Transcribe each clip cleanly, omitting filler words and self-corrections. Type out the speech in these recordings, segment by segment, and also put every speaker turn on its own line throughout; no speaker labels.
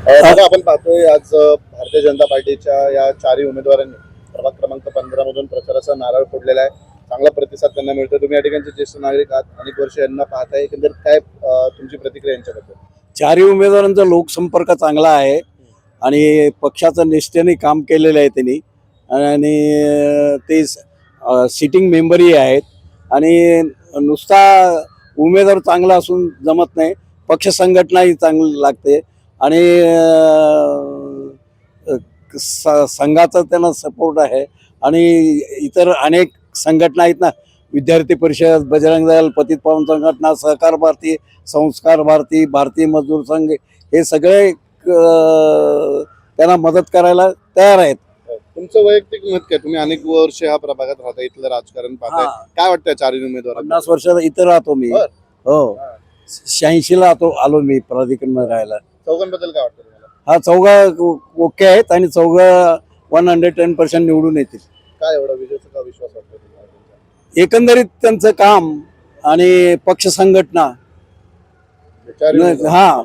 दादा, आपण पाहतोय आज भारतीय जनता पार्टीच्या या चारही उमेदवारांनी प्रभाग क्रमांक 15 मधून प्रचाराचा नारळ फोडलेला आहे. चांगला प्रतिसाद त्यांना मिळतो. तुम्ही या ठिकाणचे ज्येष्ठ नागरिक आहात, अनेक वर्ष यांना पाहताय, एकंदरीत काय तुमची प्रतिक्रिया यांच्याबद्दल?
चारही उमेदवारांचा लोकसंपर्क चांगला आहे आणि पक्षाचं निष्ठेने काम केलेलं आहे त्यांनी आणि ते सिटिंग मेंबरही आहेत आणि नुसता उमेदवार चांगला असून जमत नाही, पक्ष संघटनाही चांगली लागते आणि संघाचा त्यांना सपोर्ट आहे आणि इतर अनेक संघटना आहेत ना, विद्यार्थी परिषद, बजरंग दल, पतित पावन संघटना, सहकार भारती, संस्कार भारती, भारतीय मजदूर संघ, हे सगळे त्यांना मदत करायला तयार आहेत.
तुमचं वैयक्तिक मत काय? तुम्ही अनेक वर्ष ह्या प्रभागात राहता, इथलं राजकारण पाहताय, काय वाटतं चारही उमेदवार?
50 वर्षात इथं राहतो मी. हो, 86 ला आलो मी प्राधिकरण राहायला.
चौघांबद्दल काय वाटतं तुम्हाला?
हा, चौघा ओके आहेत आणि चौघा 110% निवडून येतील.
काय एवढा विजयाचा का विश्वास वाटतो तुम्हाला?
एकंदरीत त्यांचं काम आणि पक्ष संघटना, हा,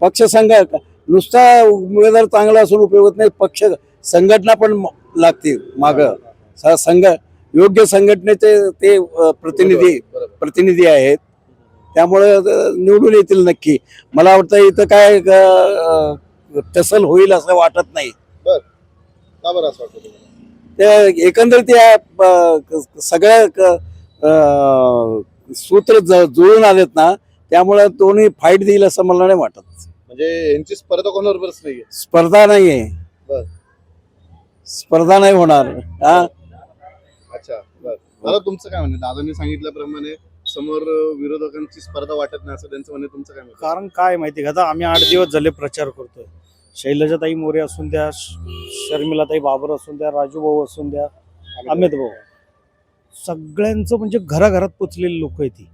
पक्ष संघ, नुसता उमेदवार चांगला असून उपयोग नाही, पक्ष संघटना पण लागते माग. संघ योग्य संघटनेचे ते प्रतिनिधी आहेत, त्यामुळे निवडून येतील नक्की. मला वाटतं इथं काय टसल होईल असं वाटत नाही.
का बरं असं वाटतं तुम्हाला?
ते एकंदरीत या सगळ्या सूत्र जुळून आलेत ना, त्यामुळे दोन्ही फाईट देईल असं मला नाही वाटत.
म्हणजे यांची स्पर्धा कोणाबरोबरच नाहीये?
स्पर्धा नाहीये, स्पर्धा नाही होणार. हा,
अच्छा, बरं. तुमचं काय म्हणणं? दादांनी सांगितल्याप्रमाणे समोर विरोधकांची स्पर्धा वाटत नाही असं त्यांचं म्हणणं, तुमचं काय म्हणणं?
कारण काय माहिती का, आता आम्ही 8 दिवस झाले प्रचार करतोय. शैलजाताई मोरे असून द्या, शर्मिलाताई बाबर असून द्या, राजू भाऊ असून द्या, अमित भाऊ, सगळ्यांचं म्हणजे घराघरात पोचलेली लोक आहेत ती.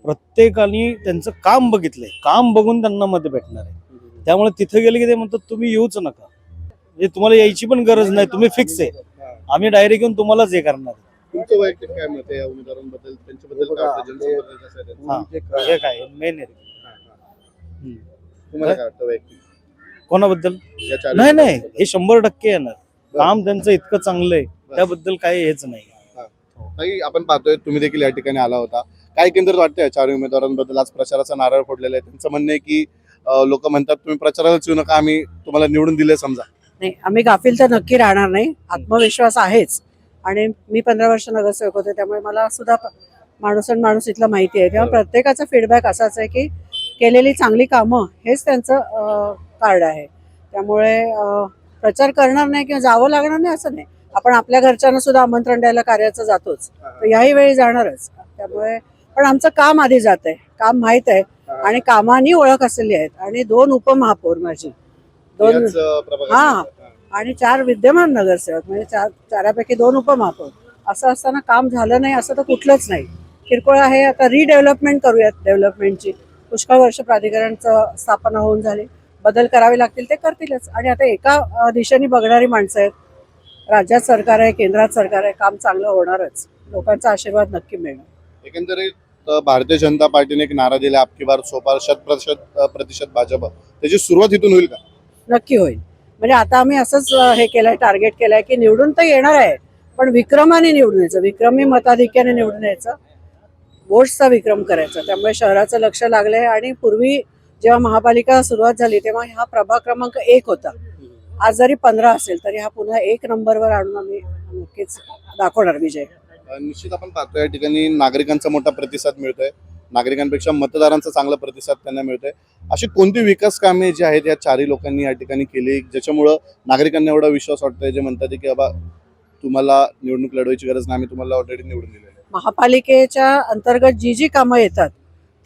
प्रत्येकाने त्यांचं काम बघितलंय, काम बघून त्यांना मत भेटणार आहे. त्यामुळे तिथे गेले की ते म्हणतात तुम्ही येऊच नका, म्हणजे तुम्हाला यायची पण गरज नाही, तुम्ही फिक्स आहे, आम्ही डायरेक्ट येऊन तुम्हालाच हे करणार.
तुमचं वैयक्तिक काय मत आहे या उमेदवारांबद्दल? त्यांच्याबद्दल काय वाटतं? जनसंपर्क कसा आहे त्यांचा?
हे काय मेन आहे.
तुम्हाला काय वाटतं वैयक्तिक
कोणाबद्दल?
या चार
नाही नाही, हे 100% येणार. काम त्यांचं इतकं चांगलं आहे, त्याबद्दल काही हेच नाही.
ताई, आपण पाहतोय तुम्ही देखील या ठिकाणी आला होता, काय केंद्रात वाटतंय चार उमेदवारांबद्दल? आज प्रचाराचा नारळ फोडलेला आहे. त्यांचं म्हणणं आहे की लोक म्हणतात तुम्ही प्रचारालाच येऊ नका, आम्ही तुम्हाला निवडून दिले समजा.
नाही, आम्ही गाफील तर नक्की राहणार नाही. आत्मविश्वास आहेच आणि मी 15 वर्ष नगरसेवक होते, त्यामुळे मला सुद्धा माणूस इथला माहिती आहे. तेव्हा प्रत्येकाचा फीडबॅक असाच आहे की केलेली चांगली कामं हेच त्यांचं कार्ड आहे. त्यामुळे प्रचार करणार नाही किंवा जावं लागणार नाही असं नाही. आपण आपल्या घरच्यांना सुद्धा आमंत्रण द्यायला कार्याचं जातोच, तर याही वेळी जाणारच. त्यामुळे पण आमचं काम आधी जात आहे, काम माहीत आहे आणि कामानी ओळख असलेली आहेत. आणि 2 उपमहापौर माझी, 2 हा, आणि 4 विद्यमान नगरसेवक, म्हणजे चारापैकी 2 उपमहापौर. असं असताना काम झालं नाही असं तर कुठलंच नाही. किरकोळ आहे. आता रिडेव्हलपमेंट करूयात. डेव्हलपमेंटची पुष्कळ वर्ष प्राधिकरणचं स्थापना होऊन झाली, बदल करावे लागतील ते करतीलच. आणि आता एका दिशेने बघणारी माणसं आहेत. राज्यात सरकार आहे, केंद्रात सरकार आहे, काम चांगलं होणारच. लोकांचा आशीर्वाद नक्की मिळणार.
एकंदरीत भारतीय जनता पार्टीने एक नारा दिला, आपकी बार 100% भाजप, त्याची सुरुवात इथून होईल का?
नक्की होईल. म्हणजे आता आम्ही असंच हे केलंय, टार्गेट केलंय की निवडून तर येणार आहे, पण विक्रमाने निवडून यायचं, विक्रमी मताधिक्याने निवडून यायचं, वोट्सचा विक्रम करायचा. त्यामुळे शहराचं लक्ष लागलंय. आणि पूर्वी जेव्हा महापालिका सुरुवात झाली तेव्हा हा प्रभाग क्रमांक 1 होता. आज जरी 15 असेल तरी हा पुन्हा 1 नंबरवर आणून आम्ही नक्कीच दाखवणार विजय.
निश्चित आपण पाहतोय या ठिकाणी नागरिकांचा मोठा प्रतिसाद मिळतोय, नागरिकांपेक्षा मतदारांचा चांगला प्रतिसाद त्यांना मिळतोय. अशी कोणती विकास कामे जी आहेत या चारही लोकांनी या ठिकाणी केली ज्याच्यामुळं नागरिकांना एवढा विश्वास वाटतोय, जे म्हणतात की बाबा तुम्हाला निवडणूक लढवायची गरज नाही, आम्ही तुम्हाला ऑलरेडी निवडून दिलेलं आहे?
महापालिकेच्या अंतर्गत जी कामं येतात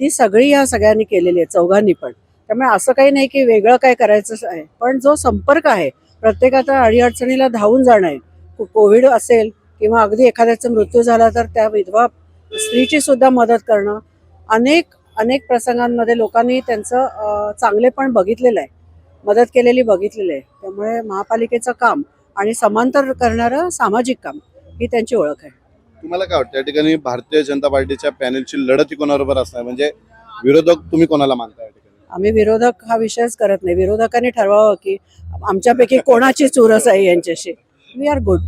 ती सगळी ह्या सगळ्यांनी केलेली आहेत, चौघांनी पण. त्यामुळे असं काही नाही की वेगळं काय करायचं आहे, पण जो संपर्क आहे, प्रत्येकाच्या अडीअडचणीला धावून जाणं आहे. कोविड असेल किंवा अगदी एखाद्याचा मृत्यू झाला तर त्या विधवा स्त्रीची सुद्धा मदत करणं, अनेक प्रसंगांमध्ये लोकांनी त्यांचं चांगले पण बघितलेलं आहे, मदत केलेली बघितलेली आहे. त्यामुळे महापालिकेचं काम आणि समांतर करणारं सामाजिक काम ही त्यांची ओळख आहे.
तुम्हाला काय वाटतं या ठिकाणी भारतीय जनता पार्टीच्या पॅनलची लढत ही कोणाबरोबर असणार? म्हणजे विरोधक तुम्ही कोणाला मानता या ठिकाणी?
आम्ही विरोधक हा विषयच करत नाही. विरोधकांनी ठरवावं की आमच्यापैकी कोणाची चुरस आहे यांच्याशी. We are good.